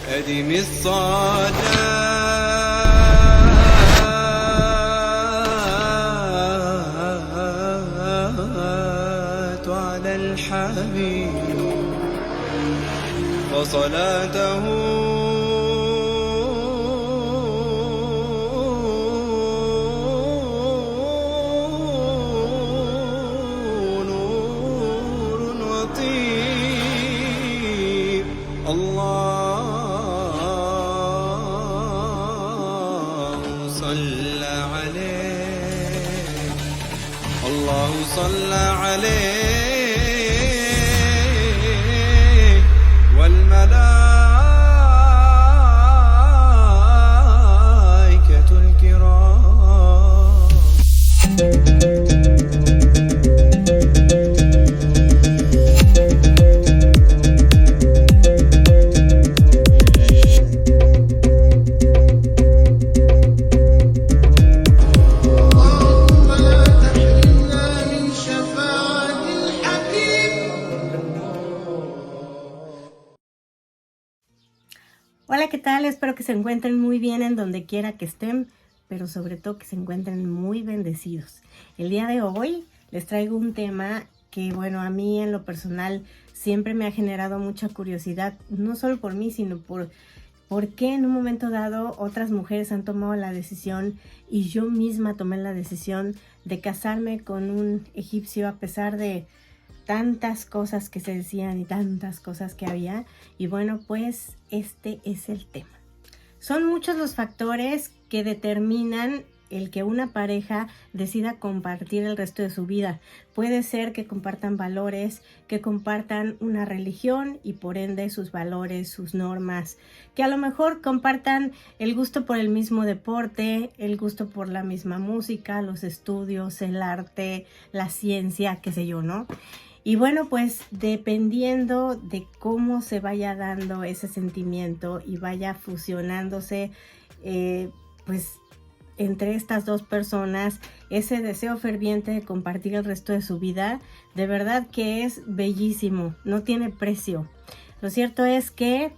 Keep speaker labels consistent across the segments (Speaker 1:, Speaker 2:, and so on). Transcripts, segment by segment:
Speaker 1: أدم الصلاة على الحبيب وصلاته نور وطيب. الله صل عليه، الله صل عليه والملائكة الكرام.
Speaker 2: Hola, ¿qué tal? Espero que se encuentren muy bien en donde quiera que estén, pero sobre todo que se encuentren muy bendecidos. El día de hoy les traigo un tema que, bueno, a mí en lo personal siempre me ha generado mucha curiosidad, no solo por mí, sino por qué en un momento dado otras mujeres han tomado la decisión y yo misma tomé la decisión de casarme con un egipcio a pesar de tantas cosas que se decían y tantas cosas que había. Y bueno, pues este es el tema. Son muchos los factores que determinan el que una pareja decida compartir el resto de su vida. Puede ser que compartan valores, que compartan una religión y por ende sus valores, sus normas, que a lo mejor compartan el gusto por el mismo deporte, el gusto por la misma música, los estudios, el arte, la ciencia, qué sé yo, ¿no? Y bueno, pues dependiendo de cómo se vaya dando ese sentimiento y vaya fusionándose, pues entre estas dos personas, ese deseo ferviente de compartir el resto de su vida, de verdad que es bellísimo, no tiene precio. Lo cierto es que,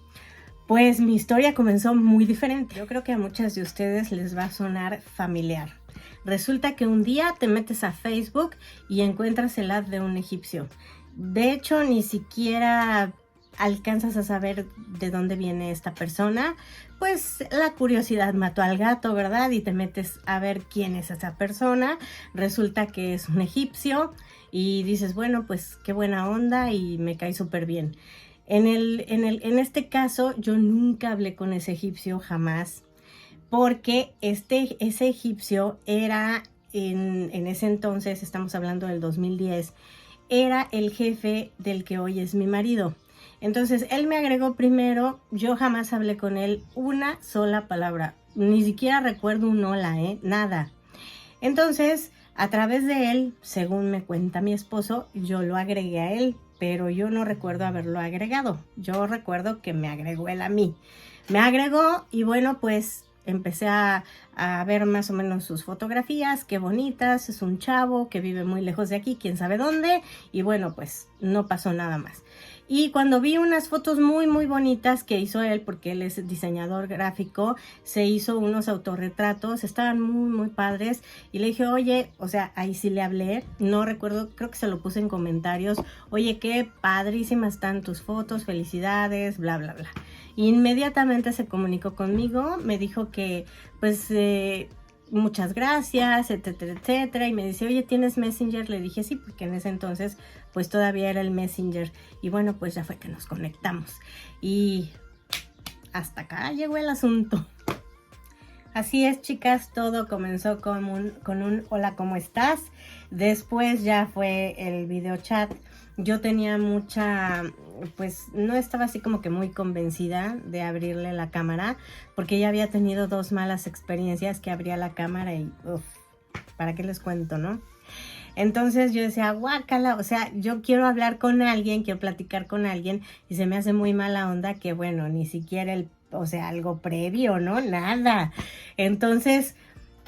Speaker 2: pues mi historia comenzó muy diferente. Yo creo que a muchas de ustedes les va a sonar familiar. Resulta que un día te metes a Facebook y encuentras el ad de un egipcio. De hecho, ni siquiera alcanzas a saber de dónde viene esta persona. Pues la curiosidad mató al gato, ¿verdad? Y te metes a ver quién es esa persona. Resulta que es un egipcio y dices, bueno, pues qué buena onda y me cae súper bien. En este caso, yo nunca hablé con ese egipcio, jamás. Porque ese egipcio era, en ese entonces, estamos hablando del 2010, era el jefe del que hoy es mi marido. Entonces, él me agregó primero, yo jamás hablé con él una sola palabra. Ni siquiera recuerdo un hola, nada. Entonces, a través de él, según me cuenta mi esposo, yo lo agregué a él, pero yo no recuerdo haberlo agregado. Yo recuerdo que me agregó él a mí. Me agregó y bueno, pues empecé a ver más o menos sus fotografías, qué bonitas, es un chavo que vive muy lejos de aquí, quién sabe dónde, y bueno, pues no pasó nada más. Y cuando vi unas fotos muy muy bonitas que hizo él, porque él es diseñador gráfico, se hizo unos autorretratos, estaban muy muy padres, y le dije, oye, o sea, ahí sí le hablé, no recuerdo, creo que se lo puse en comentarios, oye, qué padrísimas están tus fotos, felicidades, bla bla bla. Inmediatamente se comunicó conmigo, me dijo que pues muchas gracias, etcétera, etcétera, y me dice, oye, ¿tienes Messenger? Le dije sí, porque en ese entonces pues todavía era el Messenger, y bueno, pues ya fue que nos conectamos, y hasta acá llegó el asunto. Así es, chicas, todo comenzó con un hola, ¿cómo estás? Después ya fue el video chat. Yo tenía pues no estaba así como que muy convencida de abrirle la cámara, porque ya había tenido 2 malas experiencias que abría la cámara y ¿para qué les cuento, no? Entonces yo decía, guácala, o sea, yo quiero hablar con alguien, quiero platicar con alguien, y se me hace muy mala onda que, bueno, ni siquiera algo previo, ¿no? Nada. Entonces,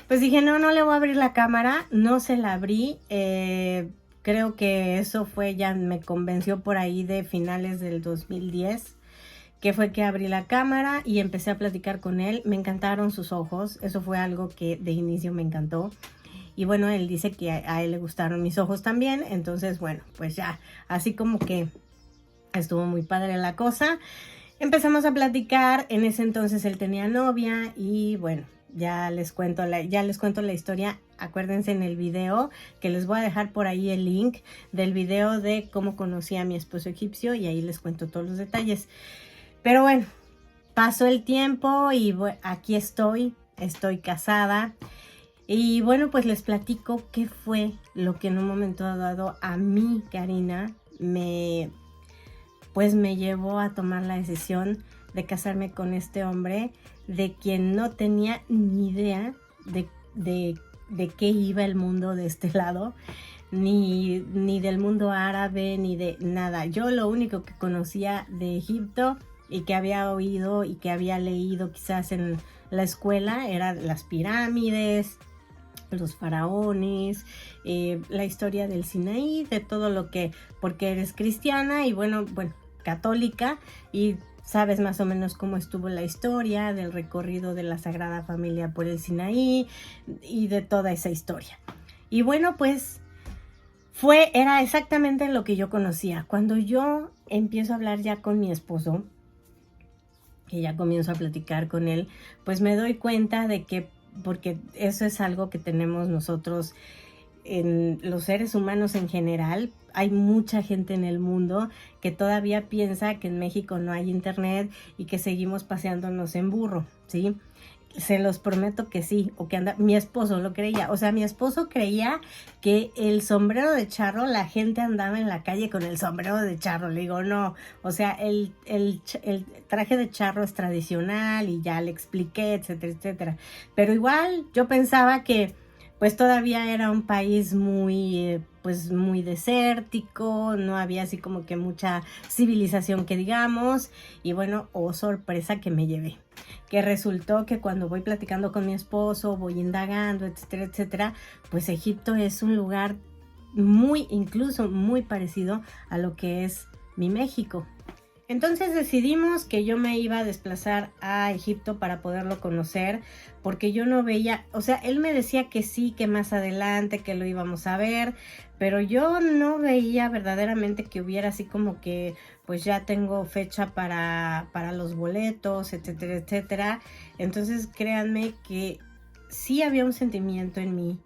Speaker 2: pues dije, no le voy a abrir la cámara, no se la abrí, creo que eso fue, ya me convenció por ahí de finales del 2010, que fue que abrí la cámara y empecé a platicar con él. Me encantaron sus ojos, eso fue algo que de inicio me encantó. Y bueno, él dice que a él le gustaron mis ojos también, entonces bueno, pues ya, así como que estuvo muy padre la cosa. Empezamos a platicar, en ese entonces él tenía novia y bueno, ya les cuento la historia. Acuérdense en el video, que les voy a dejar por ahí el link del video de cómo conocí a mi esposo egipcio y ahí les cuento todos los detalles. Pero bueno, pasó el tiempo y aquí estoy casada. Y bueno, pues les platico qué fue lo que en un momento dado a mí, Karina, me llevó a tomar la decisión de casarme con este hombre de quien no tenía ni idea de qué iba el mundo de este lado, ni del mundo árabe, ni de nada. Yo lo único que conocía de Egipto y que había oído y que había leído quizás en la escuela eran las pirámides, los faraones, la historia del Sinaí, de todo lo que, porque eres cristiana y bueno, católica, y sabes más o menos cómo estuvo la historia del recorrido de la Sagrada Familia por el Sinaí y de toda esa historia. Y bueno, pues era exactamente lo que yo conocía. Cuando yo empiezo a hablar ya con mi esposo, que ya comienzo a platicar con él, pues me doy cuenta de que, porque eso es algo que tenemos nosotros en los seres humanos en general. Hay mucha gente en el mundo que todavía piensa que en México no hay internet y que seguimos paseándonos en burro, ¿sí? Se los prometo que sí, o que mi esposo lo creía, o sea, mi esposo creía que el sombrero de charro, la gente andaba en la calle con el sombrero de charro. Le digo, no, o sea, el traje de charro es tradicional y ya le expliqué, etcétera, etcétera. Pero igual yo pensaba que pues todavía era un país muy desértico, no había así como que mucha civilización que digamos, y bueno, sorpresa que me llevé, que resultó que cuando voy platicando con mi esposo, voy indagando, etcétera, etcétera, pues Egipto es un lugar incluso muy parecido a lo que es mi México. Entonces decidimos que yo me iba a desplazar a Egipto para poderlo conocer, porque yo no veía, o sea, él me decía que sí, que más adelante, que lo íbamos a ver, pero yo no veía verdaderamente que hubiera así como que, pues ya tengo fecha para los boletos, etcétera, etcétera. Entonces créanme que sí había un sentimiento en mí,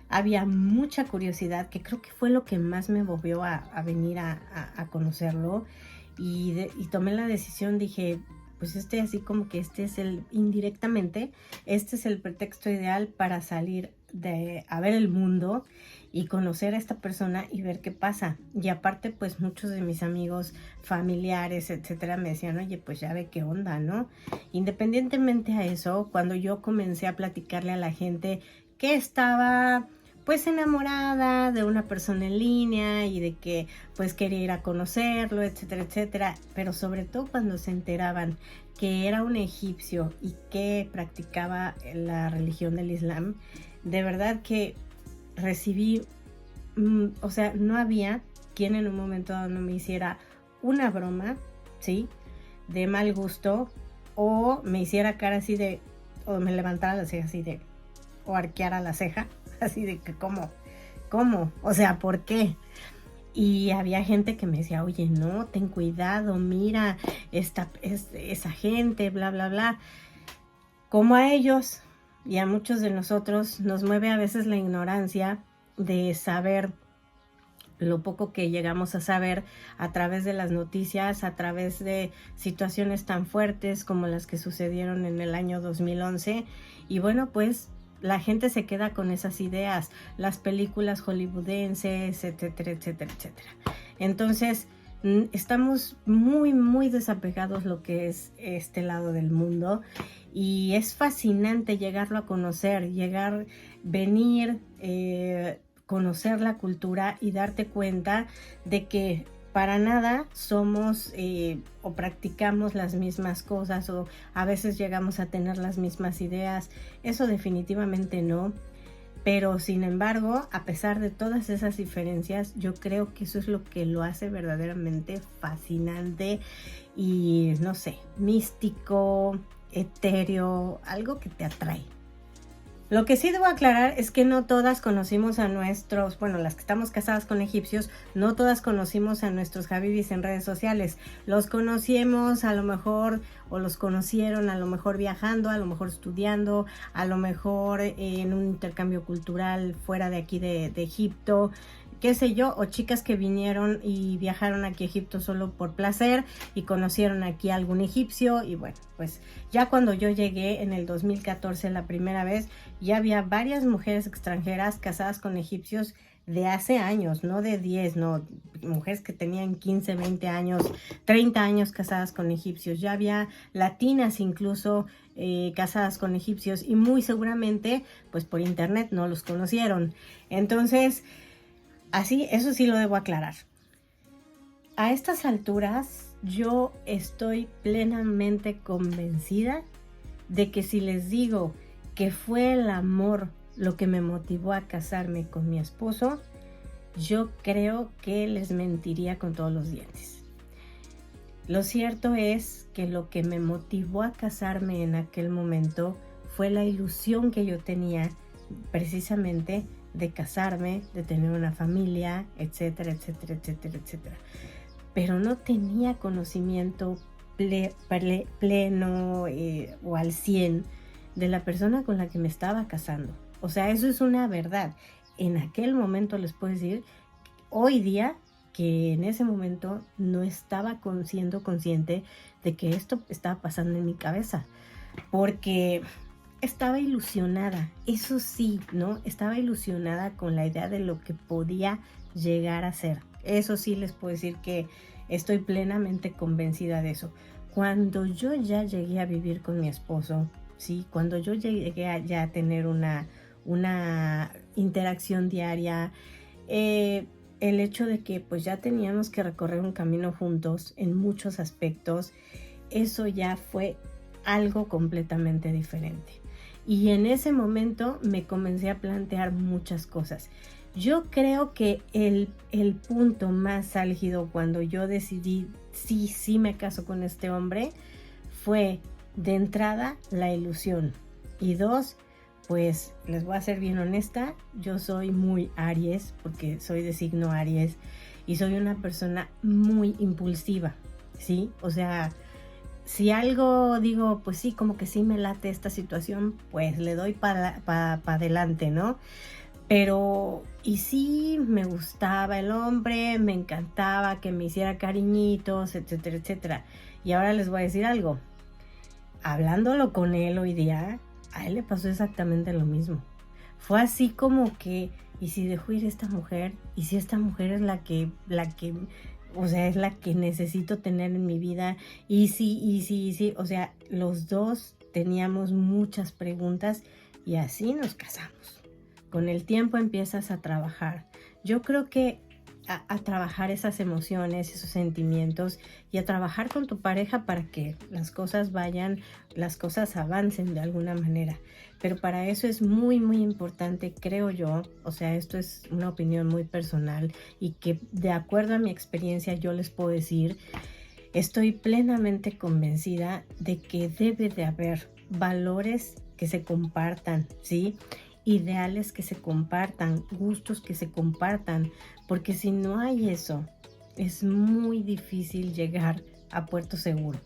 Speaker 2: había mucha curiosidad, que creo que fue lo que más me movió a venir a conocerlo. Y tomé la decisión, dije, pues así como que indirectamente, este es el pretexto ideal para salir a ver el mundo y conocer a esta persona y ver qué pasa. Y aparte, pues muchos de mis amigos, familiares, etcétera, me decían, oye, pues ya ve qué onda, ¿no? Independientemente a eso, cuando yo comencé a platicarle a la gente que estaba pues enamorada de una persona en línea y de que pues quería ir a conocerlo, etcétera, etcétera, pero sobre todo cuando se enteraban que era un egipcio y que practicaba la religión del Islam, de verdad que recibí, o sea, no había quien en un momento dado no me hiciera una broma, ¿sí? De mal gusto, o me hiciera cara así de, o me levantara la ceja así de, o arqueara la ceja, así de que ¿cómo? O sea, ¿por qué? Y había gente que me decía, oye, no, ten cuidado, mira, esa gente, bla, bla, bla. Como a ellos y a muchos de nosotros nos mueve a veces la ignorancia de saber lo poco que llegamos a saber a través de las noticias, a través de situaciones tan fuertes como las que sucedieron en el año 2011. Y bueno, pues la gente se queda con esas ideas, las películas hollywoodenses, etcétera, etcétera, etcétera. Entonces, estamos muy, muy desapegados lo que es este lado del mundo y es fascinante llegarlo a conocer, venir, conocer la cultura y darte cuenta de que para nada somos o practicamos las mismas cosas o a veces llegamos a tener las mismas ideas. Eso definitivamente no. Pero sin embargo, a pesar de todas esas diferencias, yo creo que eso es lo que lo hace verdaderamente fascinante y, no sé, místico, etéreo, algo que te atrae. Lo que sí debo aclarar es que no todas conocimos a nuestros, bueno, las que estamos casadas con egipcios, no todas conocimos a nuestros habibis en redes sociales. Los conocimos a lo mejor, o los conocieron a lo mejor viajando, a lo mejor estudiando, a lo mejor en un intercambio cultural fuera de aquí de Egipto, qué sé yo, o chicas que vinieron y viajaron aquí a Egipto solo por placer y conocieron aquí a algún egipcio. Y bueno, pues ya cuando yo llegué en el 2014 la primera vez, ya había varias mujeres extranjeras casadas con egipcios de hace años, no de 10, no, mujeres que tenían 15, 20 años, 30 años casadas con egipcios. Ya había latinas incluso casadas con egipcios y muy seguramente pues por internet no los conocieron. Entonces, así, eso sí lo debo aclarar. A estas alturas, yo estoy plenamente convencida de que si les digo que fue el amor lo que me motivó a casarme con mi esposo, yo creo que les mentiría con todos los dientes. Lo cierto es que lo que me motivó a casarme en aquel momento fue la ilusión que yo tenía precisamente de casarme, de tener una familia, etcétera, etcétera, etcétera, etcétera. Pero no tenía conocimiento pleno o al 100 de la persona con la que me estaba casando. O sea, eso es una verdad. En aquel momento les puedo decir, hoy día, que en ese momento no estaba siendo consciente de que esto estaba pasando en mi cabeza. Porque estaba ilusionada, eso sí, ¿no? Estaba ilusionada con la idea de lo que podía llegar a ser. Eso sí les puedo decir que estoy plenamente convencida de eso. Cuando yo ya llegué a vivir con mi esposo, ¿sí? Cuando yo llegué a ya tener una interacción diaria, el hecho de que pues ya teníamos que recorrer un camino juntos en muchos aspectos, eso ya fue algo completamente diferente. Y en ese momento me comencé a plantear muchas cosas. Yo creo que el punto más álgido cuando yo decidí, sí me caso con este hombre, fue de entrada la ilusión. Y 2, pues les voy a ser bien honesta, yo soy muy Aries, porque soy de signo Aries, y soy una persona muy impulsiva, ¿sí? O sea, si algo digo, pues sí, como que sí me late esta situación, pues le doy para adelante, ¿no? Pero, y sí, me gustaba el hombre, me encantaba que me hiciera cariñitos, etcétera, etcétera. Y ahora les voy a decir algo. Hablándolo con él hoy día, a él le pasó exactamente lo mismo. Fue así como que, ¿y si dejo ir a esta mujer? ¿Y si esta mujer es la que, o sea, es la que necesito tener en mi vida? Y sí, o sea, los dos teníamos muchas preguntas y así nos casamos. Con el tiempo empiezas a trabajar. Yo creo que a trabajar esas emociones, esos sentimientos y a trabajar con tu pareja para que las cosas vayan, las cosas avancen de alguna manera. Pero para eso es muy, muy importante, creo yo, o sea, esto es una opinión muy personal y que de acuerdo a mi experiencia yo les puedo decir, estoy plenamente convencida de que debe de haber valores que se compartan, ¿sí? Ideales que se compartan, gustos que se compartan, porque si no hay eso, es muy difícil llegar a puerto seguro.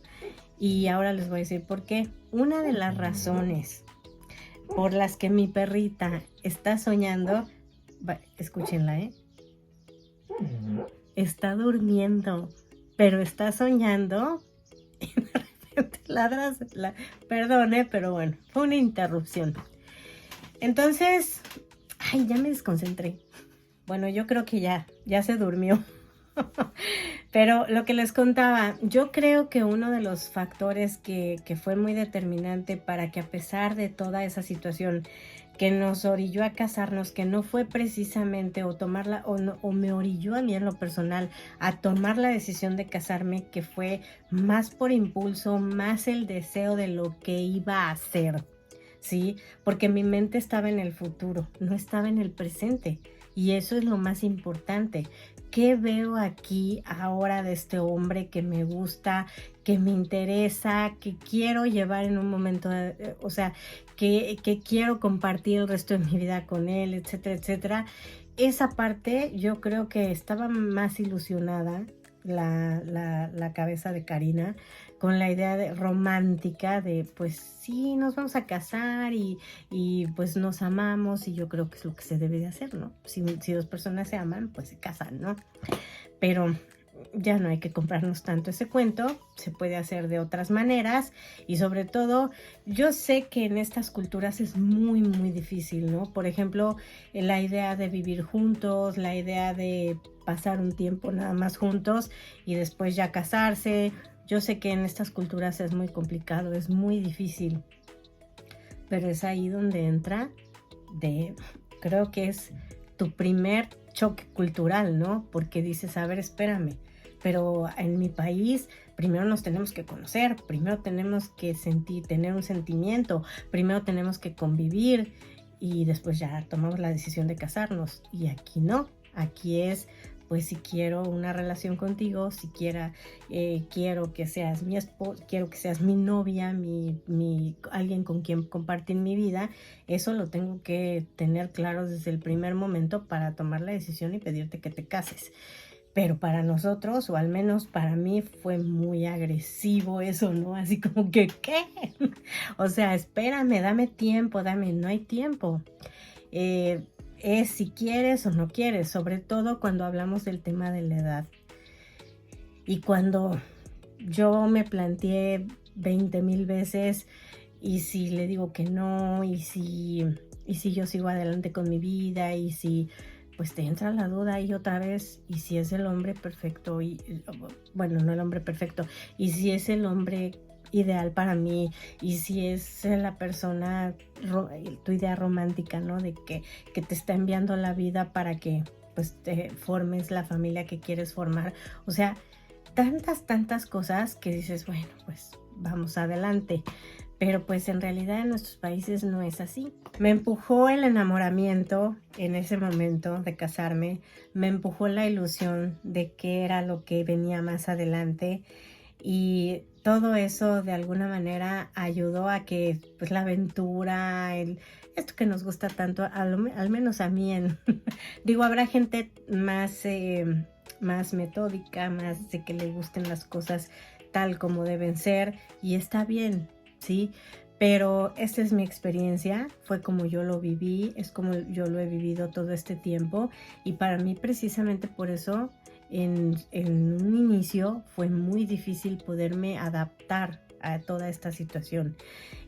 Speaker 2: Y ahora les voy a decir por qué. Una de las razones por las que mi perrita está soñando, escúchenla, está durmiendo, pero está soñando y de repente ladras, perdón, pero bueno, fue una interrupción. Entonces, ay, ya me desconcentré. Bueno, yo creo que ya se durmió. Pero lo que les contaba, yo creo que uno de los factores que fue muy determinante para que a pesar de toda esa situación que nos orilló a casarnos, que no fue precisamente o me orilló a mí en lo personal a tomar la decisión de casarme, que fue más por impulso, más el deseo de lo que iba a hacer, ¿sí? Porque mi mente estaba en el futuro, no estaba en el presente. Y eso es lo más importante. ¿Qué veo aquí ahora de este hombre que me gusta, que me interesa, que quiero llevar en un momento, o sea, que quiero compartir el resto de mi vida con él, etcétera, etcétera? Esa parte yo creo que estaba más ilusionada la cabeza de Karina con la idea de romántica de pues sí, nos vamos a casar y pues nos amamos, y yo creo que es lo que se debe de hacer, ¿no? Si dos personas se aman, pues se casan, ¿no? Pero ya no hay que comprarnos tanto ese cuento, se puede hacer de otras maneras, y sobre todo yo sé que en estas culturas es muy muy difícil, ¿no? Por ejemplo, la idea de vivir juntos, la idea de pasar un tiempo nada más juntos y después ya casarse. Yo sé que en estas culturas es muy complicado, es muy difícil, pero es ahí donde entra creo que es tu primer choque cultural, ¿no? Porque dices, a ver, espérame, pero en mi país primero nos tenemos que conocer, primero tenemos que tener un sentimiento, primero tenemos que convivir y después ya tomamos la decisión de casarnos. Y aquí no, aquí es, pues si quiero una relación contigo, si quiero que seas mi esposa, quiero que seas mi novia, alguien con quien compartir mi vida, eso lo tengo que tener claro desde el primer momento para tomar la decisión y pedirte que te cases. Pero para nosotros, o al menos para mí, fue muy agresivo eso, ¿no? Así como que, ¿qué? O sea, espérame, dame tiempo, no hay tiempo. Es si quieres o no quieres, sobre todo cuando hablamos del tema de la edad. Y cuando yo me planteé 20,000 veces, y si le digo que no, y si yo sigo adelante con mi vida, y si pues te entra la duda y otra vez, y si es el hombre perfecto, bueno, no el hombre perfecto, y si es el hombre ideal para mí, y si es la persona, tu idea romántica, ¿no? De que te está enviando la vida para que pues te formes la familia que quieres formar. O sea, tantas cosas que dices, bueno, pues vamos adelante. Pero pues en realidad en nuestros países no es así. Me empujó el enamoramiento en ese momento de casarme, me empujó la ilusión de qué era lo que venía más adelante, y todo eso de alguna manera ayudó a que pues la aventura, esto que nos gusta tanto, al menos a mí, digo, habrá gente más metódica, más de que le gusten las cosas tal como deben ser, y está bien, ¿sí? Pero esta es mi experiencia, fue como yo lo viví, es como yo lo he vivido todo este tiempo, y para mí precisamente por eso en un inicio fue muy difícil poderme adaptar a toda esta situación.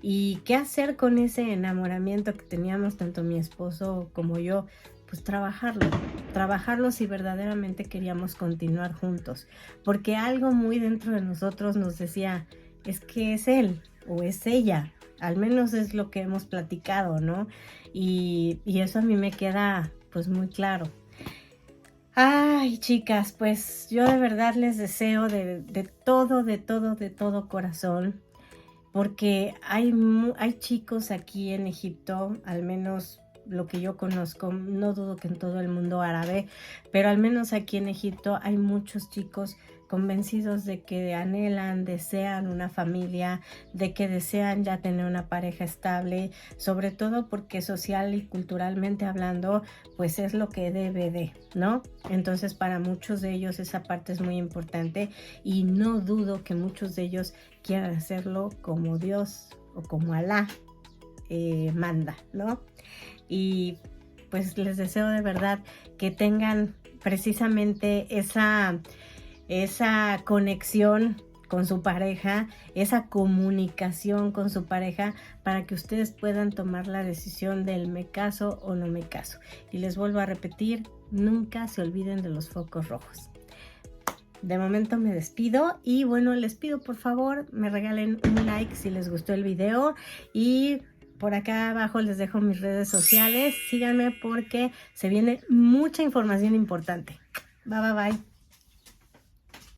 Speaker 2: ¿Y qué hacer con ese enamoramiento que teníamos tanto mi esposo como yo? Pues trabajarlo si verdaderamente queríamos continuar juntos, porque algo muy dentro de nosotros nos decía, es que es él o es ella, al menos es lo que hemos platicado, ¿no? Y eso a mí me queda pues muy claro. Ay, chicas, pues yo de verdad les deseo de todo corazón, porque hay chicos aquí en Egipto, al menos lo que yo conozco, no dudo que en todo el mundo árabe, pero al menos aquí en Egipto hay muchos chicos convencidos de que anhelan, desean una familia, de que desean ya tener una pareja estable, sobre todo porque social y culturalmente hablando, pues es lo que debe de, ¿no? Entonces para muchos de ellos esa parte es muy importante, y no dudo que muchos de ellos quieran hacerlo como Dios o como Alá manda, ¿no? Y pues les deseo de verdad que tengan precisamente esa conexión con su pareja, esa comunicación con su pareja, para que ustedes puedan tomar la decisión del me caso o no me caso. Y les vuelvo a repetir, nunca se olviden de los focos rojos. De momento me despido, y bueno, les pido por favor me regalen un like si les gustó el video, y por acá abajo les dejo mis redes sociales. Síganme porque se viene mucha información importante. Bye.